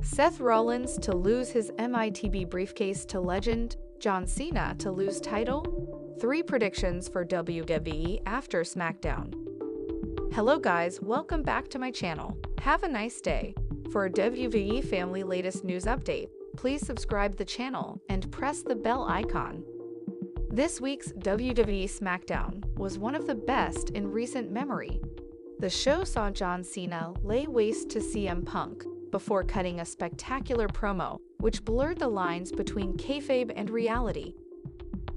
Seth Rollins to lose his MITB briefcase to legend, John Cena to lose title. 3 predictions for WWE after SmackDown. Hello guys, welcome back to my channel. Have a nice day. For a WWE family latest news update, please subscribe the channel and press the bell icon. This week's WWE SmackDown was one of the best in recent memory. The show saw John Cena lay waste to CM Punk before cutting a spectacular promo, which blurred the lines between kayfabe and reality.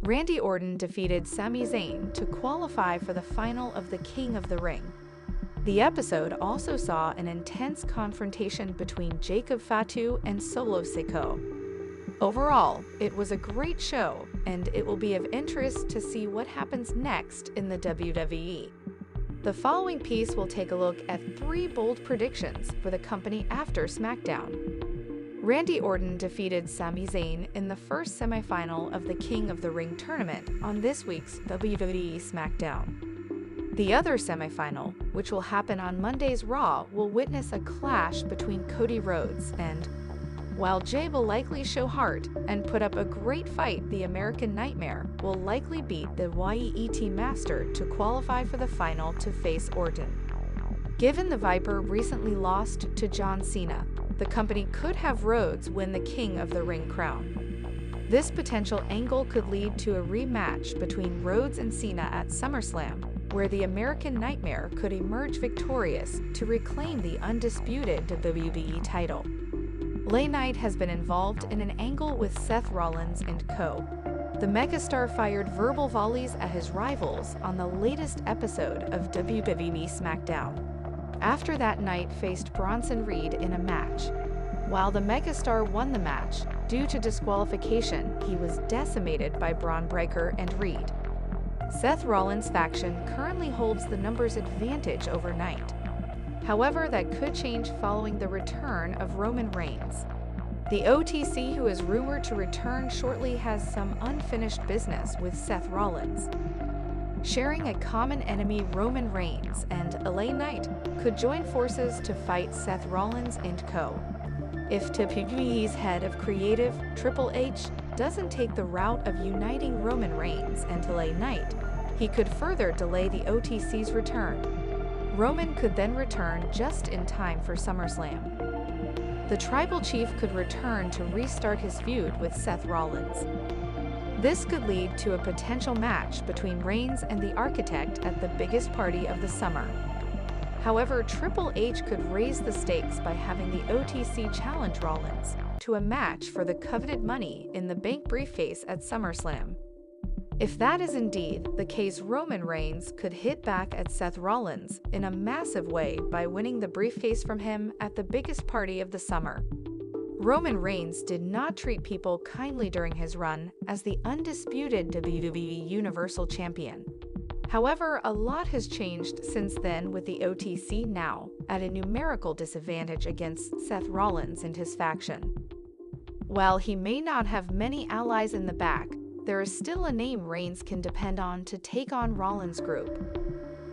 Randy Orton defeated Sami Zayn to qualify for the final of the King of the Ring. The episode also saw an intense confrontation between Jacob Fatu and Solo Sikoa. Overall, it was a great show, and it will be of interest to see what happens next in the WWE. The following piece will take a look at 3 bold predictions for the company after SmackDown. Randy Orton defeated Sami Zayn in the first semifinal of the King of the Ring tournament on this week's WWE SmackDown. The other semifinal, which will happen on Monday's Raw, will witness a clash between Cody Rhodes and, while Jay will likely show heart and put up a great fight, the American Nightmare will likely beat the YET Master to qualify for the final to face Orton. Given the Viper recently lost to John Cena, the company could have Rhodes win the King of the Ring crown. This potential angle could lead to a rematch between Rhodes and Cena at SummerSlam, where the American Nightmare could emerge victorious to reclaim the undisputed WWE title. LA Knight has been involved in an angle with Seth Rollins and co. The megastar fired verbal volleys at his rivals on the latest episode of WWE SmackDown. After that Knight faced Bronson Reed in a match. While the megastar won the match, due to disqualification, he was decimated by Braun Breaker and Reed. Seth Rollins' faction currently holds the numbers advantage over Knight. However, that could change following the return of Roman Reigns. The OTC, who is rumored to return shortly, has some unfinished business with Seth Rollins. Sharing a common enemy, Roman Reigns and LA Knight could join forces to fight Seth Rollins and co. If WWE's head of creative, Triple H, doesn't take the route of uniting Roman Reigns and LA Knight, he could further delay the OTC's return. Roman could then return just in time for SummerSlam. The Tribal Chief could return to restart his feud with Seth Rollins. This could lead to a potential match between Reigns and the Architect at the biggest party of the summer. However, Triple H could raise the stakes by having the OTC challenge Rollins to a match for the coveted Money in the Bank briefcase at SummerSlam. If that is indeed the case, Roman Reigns could hit back at Seth Rollins in a massive way by winning the briefcase from him at the biggest party of the summer. Roman Reigns did not treat people kindly during his run as the undisputed WWE Universal Champion. However, a lot has changed since then, with the OTC now at a numerical disadvantage against Seth Rollins and his faction. While he may not have many allies in the back, there is still a name Reigns can depend on to take on Rollins' group.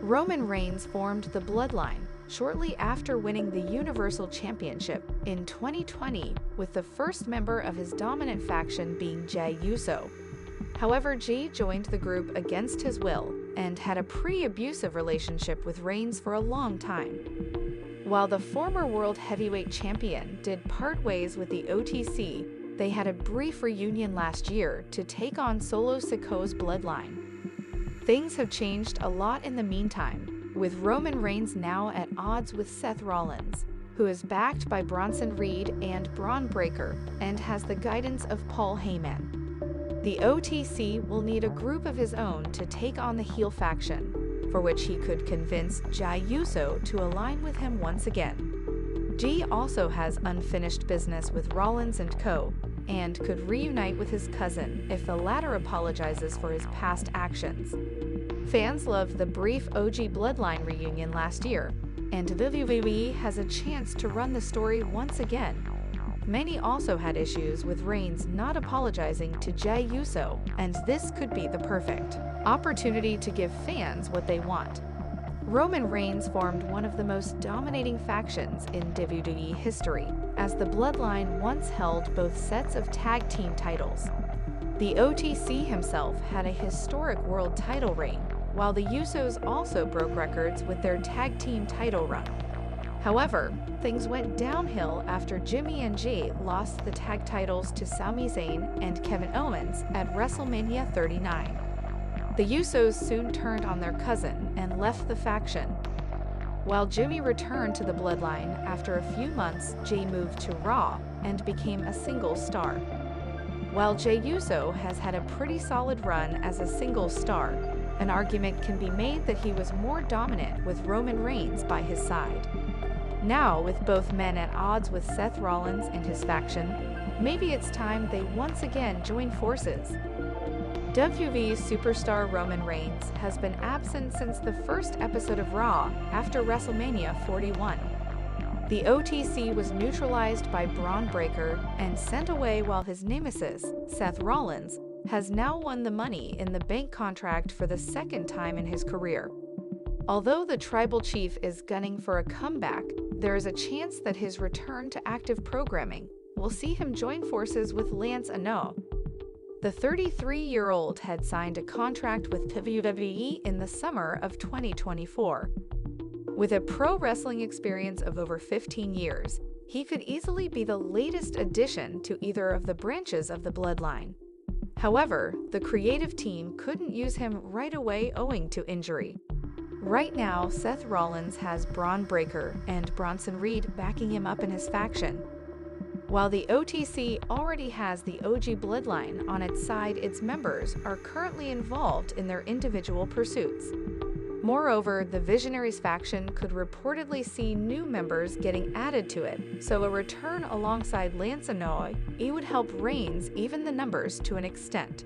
Roman Reigns formed the Bloodline shortly after winning the Universal Championship in 2020, with the first member of his dominant faction being Jey Uso. However, Jey joined the group against his will and had a pre-abusive relationship with Reigns for a long time. While the former World Heavyweight Champion did part ways with the OTC, they had a brief reunion last year to take on Solo Sikoa's Bloodline. Things have changed a lot in the meantime, with Roman Reigns now at odds with Seth Rollins, who is backed by Bronson Reed and Braun Breaker and has the guidance of Paul Heyman. The OTC will need a group of his own to take on the heel faction, for which he could convince Jey Uso to align with him once again. Jey also has unfinished business with Rollins and co. and could reunite with his cousin if the latter apologizes for his past actions. Fans loved the brief OG Bloodline reunion last year, and WWE has a chance to run the story once again. Many also had issues with Reigns not apologizing to Jey Uso, and this could be the perfect opportunity to give fans what they want. Roman Reigns formed one of the most dominating factions in WWE history, as the Bloodline once held both sets of tag team titles. The OTC himself had a historic world title reign, while the Usos also broke records with their tag team title run. However, things went downhill after Jimmy and Jey lost the tag titles to Sami Zayn and Kevin Owens at WrestleMania 39. The Usos soon turned on their cousin and left the faction. While Jimmy returned to the Bloodline after a few months, Jey moved to Raw and became a single star. While Jey Uso has had a pretty solid run as a single star, an argument can be made that he was more dominant with Roman Reigns by his side. Now, with both men at odds with Seth Rollins and his faction, maybe it's time they once again join forces. WWE superstar Roman Reigns has been absent since the first episode of Raw after WrestleMania 41. The OTC was neutralized by Braun Breaker and sent away while his nemesis, Seth Rollins, has now won the Money in the Bank contract for the second time in his career. Although the Tribal Chief is gunning for a comeback, there is a chance that his return to active programming will see him join forces with Lance Anoa'i. The 33-year-old had signed a contract with WWE in the summer of 2024. With a pro wrestling experience of over 15 years, he could easily be the latest addition to either of the branches of the Bloodline. However, the creative team couldn't use him right away owing to injury. Right now, Seth Rollins has Braun Breaker and Bronson Reed backing him up in his faction. While the OTC already has the OG Bloodline on its side, its members are currently involved in their individual pursuits. Moreover, the Visionaries faction could reportedly see new members getting added to it, so a return alongside Lance Anoa'i would help Reigns even the numbers to an extent.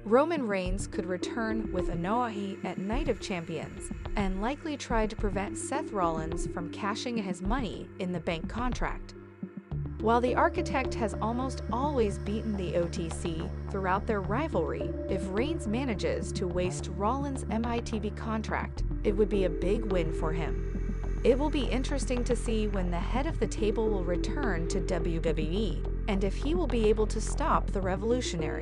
Roman Reigns could return with anoa'i at Night of Champions and likely try to prevent Seth Rollins from cashing in his Money in the Bank contract. While the Architect has almost always beaten the OTC throughout their rivalry, if Reigns manages to waste Rollins' MITB contract, it would be a big win for him. It will be interesting to see when the head of the table will return to WWE and if he will be able to stop the Revolutionary.